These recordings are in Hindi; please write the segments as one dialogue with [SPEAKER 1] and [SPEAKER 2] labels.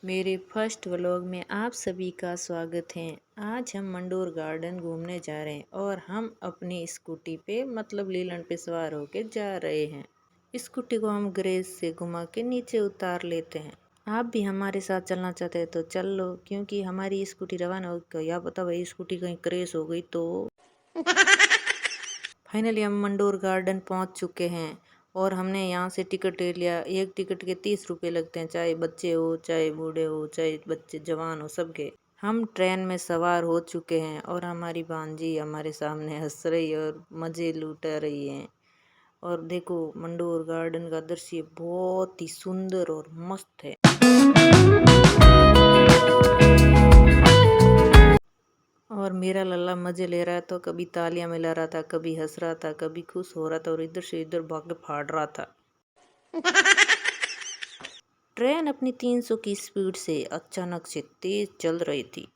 [SPEAKER 1] मेरे फर्स्ट व्लॉग में आप सभी का स्वागत है। आज हम मंडोर गार्डन घूमने जा रहे हैं और हम अपनी स्कूटी पे मतलब लीलन पे सवार होके जा रहे हैं। स्कूटी को हम गैरेज से घुमा के नीचे उतार लेते हैं। आप भी हमारे साथ चलना चाहते हैं तो चल लो, क्योंकि हमारी स्कूटी रवाना हो गई। या पता भाई स्कूटी कहीं क्रैश हो गई तो। फाइनली हम मंडोर गार्डन पहुंच चुके हैं और हमने यहाँ से टिकट ले लिया। एक टिकट के 30 रुपये लगते हैं, चाहे बच्चे हो चाहे बूढ़े हो चाहे बच्चे जवान हो सबके। हम ट्रेन में सवार हो चुके हैं और हमारी भांजी हमारे सामने हंस रही है और मज़े लूटा रही है। और देखो मंडोर गार्डन का दृश्य बहुत ही सुंदर और मस्त है। और मेरा लल्ला मज़े ले रहा है तो कभी तालियां मिला रहा था, कभी हंस रहा था, कभी खुश हो रहा था और इधर से इधर भाग फाड़ रहा था। ट्रेन अपनी 300 की स्पीड से अचानक से तेज चल रही थी।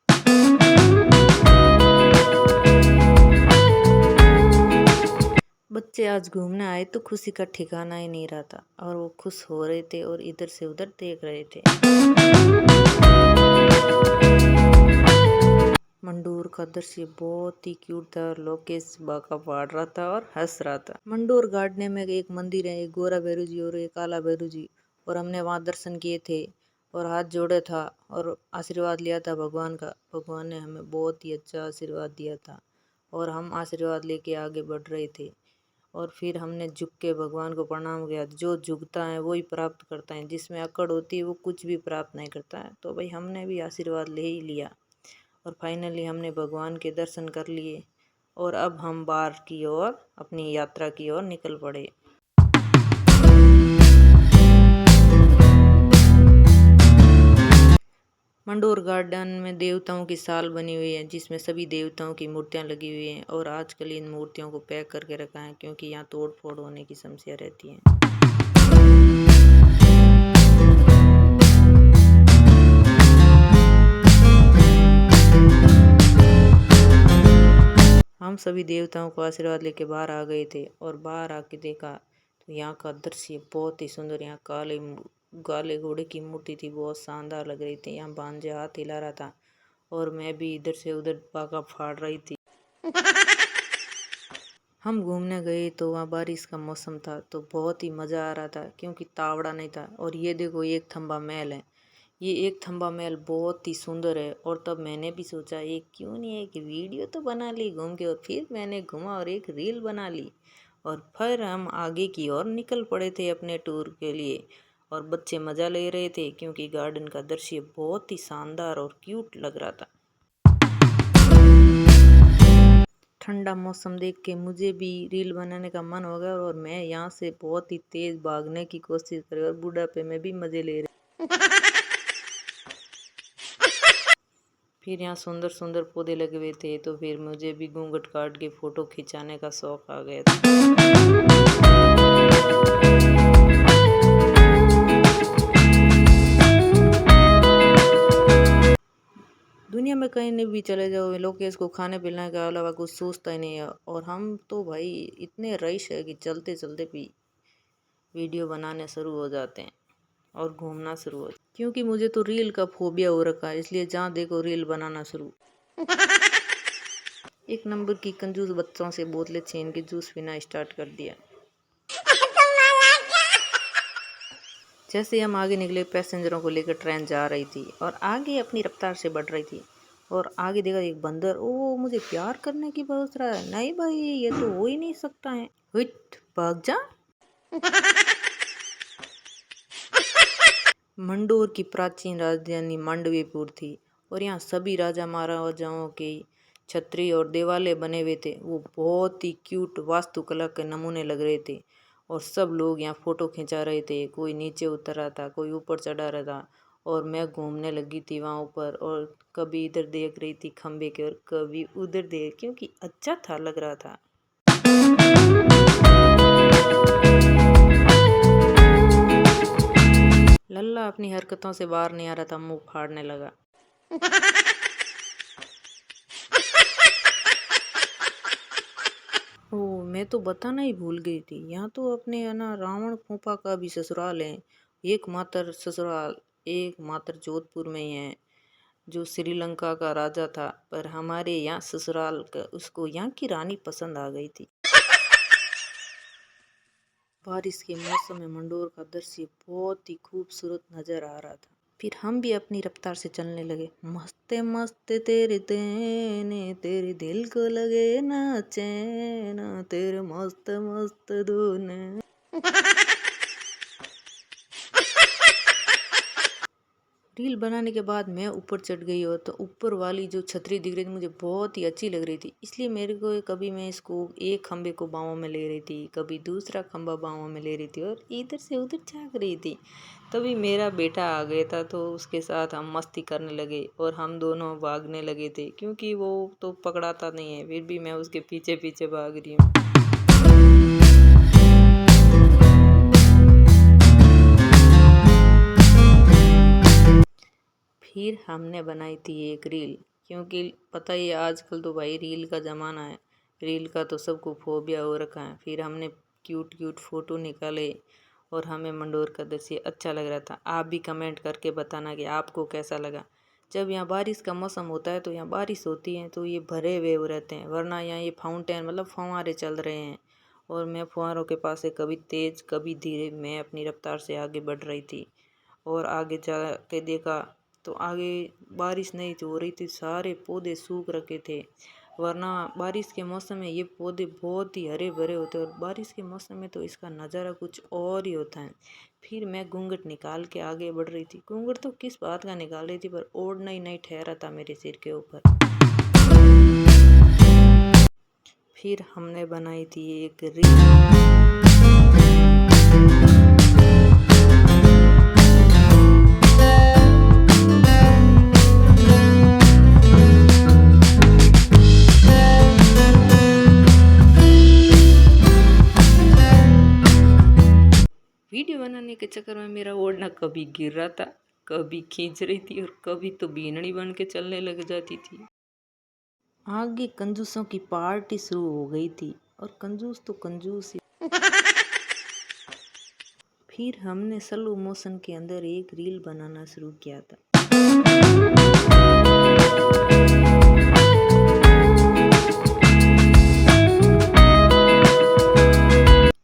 [SPEAKER 1] बच्चे आज घूमने आए तो खुशी का ठिकाना ही नहीं रहा था और वो खुश हो रहे थे और इधर से उधर देख रहे थे। मंडोर का दृश्य बहुत ही क्यूट था और लोकेश बाका फाड़ रहा था और हंस रहा था। मंडोर गार्डन में एक मंदिर है, एक गोरा भैरू जी और एक काला भैरू जी, और हमने वहाँ दर्शन किए थे और हाथ जोड़े था और आशीर्वाद लिया था भगवान का। भगवान ने हमें बहुत ही अच्छा आशीर्वाद दिया था और हम आशीर्वाद लेके आगे बढ़ रहे थे। और फिर हमने झुक के भगवान को प्रणाम किया। जो झुकता है वही प्राप्त करता है, जिसमें अकड़ होती है वो कुछ भी प्राप्त नहीं करता है। तो भाई हमने भी आशीर्वाद ले ही लिया और फाइनली हमने भगवान के दर्शन कर लिए और अब हम बाहर की ओर अपनी यात्रा की ओर निकल पड़े। मंडोर गार्डन में देवताओं की साल बनी हुई है, जिसमें सभी देवताओं की मूर्तियां लगी हुई हैं और आजकल इन मूर्तियों को पैक करके रखा है, क्योंकि यहाँ तोड़ फोड़ होने की समस्या रहती है। हम सभी देवताओं को आशीर्वाद लेके बाहर आ गए थे और बाहर आके देखा तो यहाँ का दृश्य बहुत ही सुंदर। यहाँ काले घोड़े की मूर्ति थी, बहुत शानदार लग रही थी। यहाँ भांजे हाथ हिला रहा था और मैं भी इधर से उधर पाका फाड़ रही थी। हम घूमने गए तो वहाँ बारिश का मौसम था तो बहुत ही मज़ा आ रहा था, क्योंकि तावड़ा नहीं था। और ये देखो एक थंबा महल है, ये एक थंबा महल बहुत ही सुंदर है। और तब मैंने भी सोचा एक क्यों नहीं एक वीडियो तो बना ली घूम के, और फिर मैंने घूमा और एक रील बना ली और फिर हम आगे की ओर निकल पड़े थे अपने टूर के लिए। और बच्चे मज़ा ले रहे थे क्योंकि गार्डन का दृश्य बहुत ही शानदार और क्यूट लग रहा था। ठंडा मौसम देख के मुझे भी रील बनाने का मन हो गया और मैं यहाँ से बहुत ही तेज़ भागने की कोशिश करी और बुढ़ापे में भी मज़े ले रहे। फिर यहाँ सुंदर सुंदर पौधे लगे हुए थे तो फिर मुझे भी घूंघट काट के फ़ोटो खिंचाने का शौक़ आ गया था। दुनिया में कहीं नहीं भी चले जाओ, लोकेश को खाने पीने के अलावा कुछ सोचता ही नहीं है। और हम तो भाई इतने रईस है कि चलते चलते भी वीडियो बनाने शुरू हो जाते हैं और घूमना शुरू हो, क्योंकि मुझे तो रील का फोबिया हो रखा है, इसलिए जहाँ देखो रील बनाना शुरू। एक नंबर की कंजूस बच्चों से बोतलें छीन के जूस पीना स्टार्ट कर दिया। जैसे हम आगे निकले, पैसेंजरों को लेकर ट्रेन जा रही थी और आगे अपनी रफ्तार से बढ़ रही थी। और आगे देखा एक बंदर, ओ मुझे प्यार करने की सोच रहा है। नहीं भाई ये तो हो ही नहीं सकता है, हिट भाग जा। मंडोर की प्राचीन राजधानी मांडवीपुर थी और यहाँ सभी राजा महाराजाओं के छतरी और देवालय बने हुए थे। वो बहुत ही क्यूट वास्तुकला के नमूने लग रहे थे और सब लोग यहाँ फ़ोटो खिंचा रहे थे। कोई नीचे उतर रहा था, कोई ऊपर चढ़ा रहा था और मैं घूमने लगी थी वहाँ ऊपर और कभी इधर देख रही थी खम्बे के और कभी उधर देख, क्योंकि अच्छा था लग रहा था। लल्ला अपनी हरकतों से बाहर नहीं आ रहा था, मुंह फाड़ने लगा। ओ मैं तो बताना ही भूल गई थी, यहाँ तो अपने है ना रावण फूफा का भी ससुराल है, एकमात्र ससुराल एक मात्र जोधपुर में ही है, जो श्रीलंका का राजा था, पर हमारे यहाँ ससुराल का उसको यहाँ की रानी पसंद आ गई थी। बारिश के मौसम में मंडोर का दृश्य बहुत ही खूबसूरत नजर आ रहा था। फिर हम भी अपनी रफ्तार से चलने लगे। मस्ते मस्ते तेरे देने, तेरे दिल को लगे ना चैन, तेरे मस्त मस्त दोने। रील बनाने के बाद मैं ऊपर चढ़ गई और तो ऊपर वाली जो छतरी दिख रही थी मुझे बहुत ही अच्छी लग रही थी, इसलिए मेरे को कभी मैं इसको एक खंबे को बाहों में ले रही थी, कभी दूसरा खंबा बाहों में ले रही थी और इधर से उधर झाँक रही थी। तभी मेरा बेटा आ गया था, तो उसके साथ हम मस्ती करने लगे और हम दोनों भागने लगे थे, क्योंकि वो तो पकड़ाता नहीं है, फिर भी मैं उसके पीछे पीछे भाग रही हूँ। फिर हमने बनाई थी एक रील, क्योंकि पता ही है आजकल तो भाई रील का ज़माना है, रील का तो सबको फोबिया हो रखा है। फिर हमने क्यूट क्यूट फ़ोटो निकाले और हमें मंडोर का दृश्य अच्छा लग रहा था। आप भी कमेंट करके बताना कि आपको कैसा लगा। जब यहाँ बारिश का मौसम होता है तो यहाँ बारिश होती है तो ये भरे हुए रहते हैं, वरना यहाँ ये फाउंटेन मतलब फव्वारे चल रहे हैं और मैं फव्वारों के पास से कभी तेज़ कभी धीरे मैं अपनी रफ्तार से आगे बढ़ रही थी। और आगे जा के देखा तो आगे बारिश नहीं हो रही थी, सारे पौधे सूख रखे थे, वरना बारिश के मौसम में ये पौधे बहुत ही हरे भरे होते हैं और बारिश के मौसम में तो इसका नज़ारा कुछ और ही होता है। फिर मैं घूंघट निकाल के आगे बढ़ रही थी। घूंघट तो किस बात का निकाल रही थी, पर ओढ़ना ही नहीं ठहरा था मेरे सिर के ऊपर। फिर हमने बनाई थी एक रील। वीडियो बनाने के चक्कर में मेरा ओढ़ना कभी गिर रहा था, कभी खींच रही थी और कभी तो बीनड़ी बन के चलने लग जाती थी। आगे कंजूसों की पार्टी शुरू हो गई थी और कंजूस तो कंजूस ही। फिर हमने स्लो मोशन के अंदर एक रील बनाना शुरू किया था।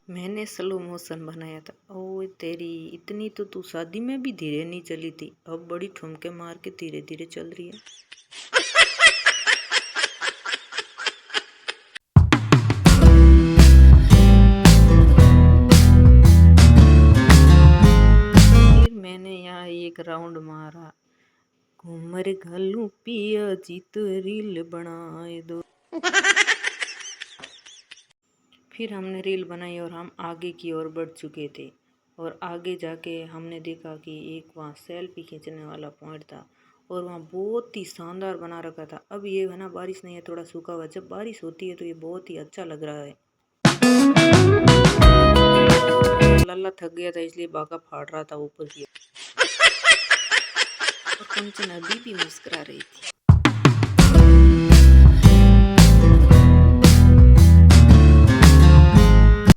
[SPEAKER 1] मैंने स्लो मोशन बनाया था। ओ तेरी, इतनी तो तू शादी में भी धीरे नहीं चली थी, अब बड़ी ठुमके मार के धीरे धीरे चल रही है। फिर मैंने यहाँ एक राउंड मारा, घूमर घालू पिया जी तो रील बनाए दो। फिर हमने रील बनाई और हम आगे की ओर बढ़ चुके थे और आगे जाके हमने देखा कि एक वहाँ सेल्फी खींचने वाला पॉइंट था और वहाँ बहुत ही शानदार बना रखा था। अब ये है ना, बारिश नहीं है, थोड़ा सूखा हुआ, जब बारिश होती है तो ये बहुत ही अच्छा लग रहा है। लल्ला थक गया था इसलिए बाका फाड़ रहा था ऊपर की और कंचन अभी भी मुस्कुरा रही थी।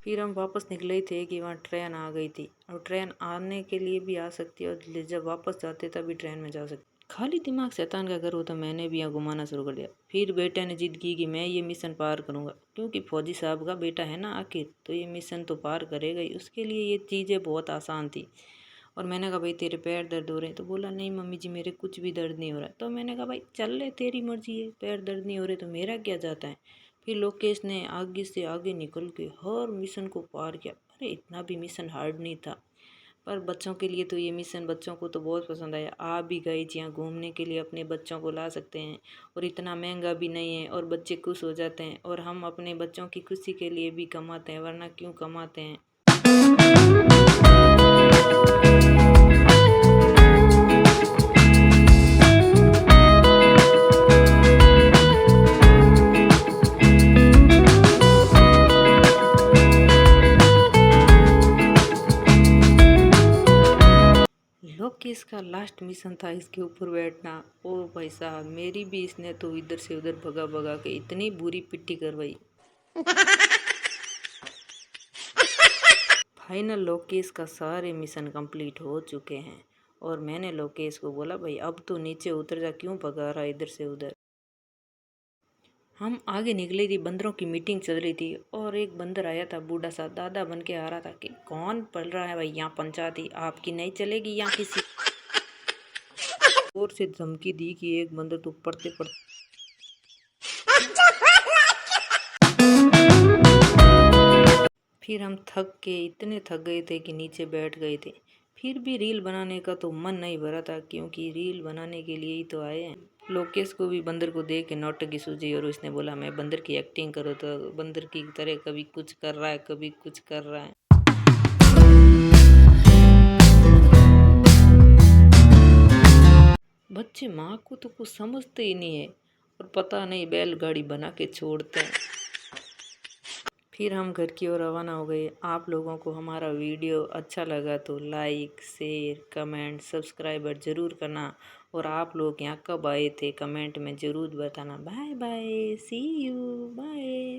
[SPEAKER 1] फिर हम वापस निकले थे कि वहाँ ट्रेन आ गई थी और ट्रेन आने के लिए भी आ सकती है और जब वापस जाते तभी ट्रेन में जा सकते। खाली दिमाग शैतान का घर होता, मैंने भी यहाँ घुमाना शुरू कर दिया। फिर बेटे ने जिद की कि मैं ये मिशन पार करूँगा, क्योंकि फौजी साहब का बेटा है ना आखिर, तो ये मिशन तो पार करेगा ही, उसके लिए ये चीज़ें बहुत आसान थी। और मैंने कहा भाई तेरे पैर दर्द हो रहे हैं, तो बोला नहीं मम्मी जी मेरे कुछ भी दर्द नहीं हो रहा है। तो मैंने कहा भाई चल ले, तेरी मर्जी है, पैर दर्द नहीं हो रहे तो मेरा क्या जाता है। फिर लोकेश ने आगे से आगे निकल के हर मिशन को पार किया। अरे इतना भी मिशन हार्ड नहीं था, पर बच्चों के लिए तो ये मिशन, बच्चों को तो बहुत पसंद आया। आप भी गए यहाँ घूमने के लिए अपने बच्चों को ला सकते हैं और इतना महंगा भी नहीं है और बच्चे खुश हो जाते हैं और हम अपने बच्चों की खुशी के लिए भी कमाते हैं, वरना क्यों कमाते हैं। लोकेश का लास्ट मिशन था इसके ऊपर बैठना। ओ भाई साहब, मेरी भी इसने तो इधर से उधर भगा भगा के इतनी बुरी पिट्टी करवाई। फाइनल लोकेश का सारे मिशन कंप्लीट हो चुके हैं और मैंने लोकेश को बोला भाई अब तो नीचे उतर जा, क्यों भगा रहा है इधर से उधर। हम आगे निकले थी, बंदरों की मीटिंग चल रही थी और एक बंदर आया था बूढ़ा सा, दादा बन के आ रहा था कि कौन पढ़ रहा है भाई यहाँ पंचायती, आपकी नहीं चलेगी यहाँ किसी। जोर से धमकी दी कि एक बंदर तो पढ़ते पढ़ते। फिर हम थक के इतने थक गए थे कि नीचे बैठ गए थे। फिर भी रील बनाने का तो मन नहीं भरा था, क्योंकि रील बनाने के लिए ही तो आए हैं। लोकेश को भी बंदर को देख के नौटंकी सूझी और उसने बोला मैं बंदर की एक्टिंग करूँ, तो बंदर की तरह कभी कुछ कर रहा है कभी कुछ कर रहा है। बच्चे माँ को तो कुछ समझते ही नहीं है और पता नहीं बैलगाड़ी बना के छोड़ते हैं। फिर हम घर की ओर रवाना हो गए। आप लोगों को हमारा वीडियो अच्छा लगा तो लाइक शेयर कमेंट सब्सक्राइबर ज़रूर करना, और आप लोग यहाँ कब आए थे कमेंट में ज़रूर बताना। Bye bye, see you, bye.